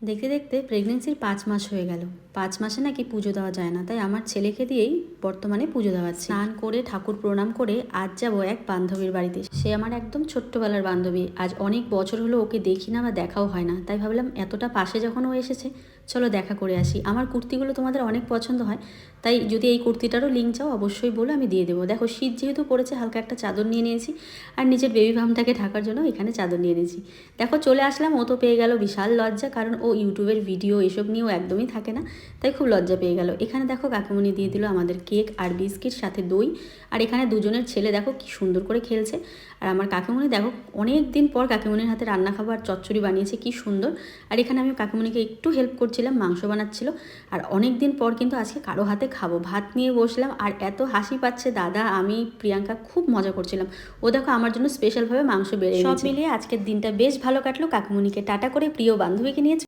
দেখতে দেখতে প্রেগনেন্সির 5 মাস হয়ে গেল। 5 মাসে নাকি পুজো দেওয়া যায় না, তাই আমার ছেলেকে দিয়েই বর্তমানে পুজো দেওয়াচ্ছি। স্নান করে ঠাকুর প্রণাম করে আজ যাবো এক বান্ধবীর বাড়িতে। সে আমার একদম ছোট্টবেলার বান্ধবী। আজ অনেক বছর হলো ওকে দেখি না বা দেখাও হয় না, তাই ভাবলাম এতটা পাশে যখন ও এসেছে চলো দেখা করে আসি। আমার কুর্তিগুলো তোমাদের অনেক পছন্দ হয়, তাই যদি এই কুর্তিটারও লিঙ্ক চাও অবশ্যই বলো, আমি দিয়ে দেবো। দেখো শীত যেহেতু পড়েছে, হালকা একটা চাদর নিয়ে নিয়েছি, আর নিজের বেবি বামটাকে ঢাকার জন্য এখানে চাদর নিয়ে নিয়েছি। দেখো চলে আসলাম, ও তো পেয়ে গেল বিশাল লজ্জা, কারণ ও ইউটিউবের ভিডিও এসব নিয়েও একদমই থাকে না, তাই খুব লজ্জা পেয়ে গেল। এখানে দেখো কাকুমনি দিয়ে দিল আমাদের কেক আর বিস্কিট, সাথে দই। আর এখানে দুজনের ছেলে দেখো কি সুন্দর করে খেলছে। আর আমার কাকুমনি দেখো অনেক দিন পর কাকুমনির হাতে রান্না খাবো, আর চচ্চড়ি বানিয়েছে কি সুন্দর। আর এখানে আমি কাকুমনিকে একটু হেল্প করছিলাম, মাংস বানাচ্ছিল। আর অনেক দিন পর কিন্তু আজকে কারো হাতে খাবো, ভাত নিয়ে বসলাম। আর এত হাসি পাচ্ছে দাদা, আমি, প্রিয়াঙ্কা খুব মজা করছিলাম। ও দেখো আমার জন্য স্পেশালভাবে মাংস বেড়ে এনেছে। সব মিলিয়ে আজকের দিনটা বেশ ভালো কাটলো। কাকুমনিকে টাটা করে প্রিয় বান্ধবীকে নিয়ে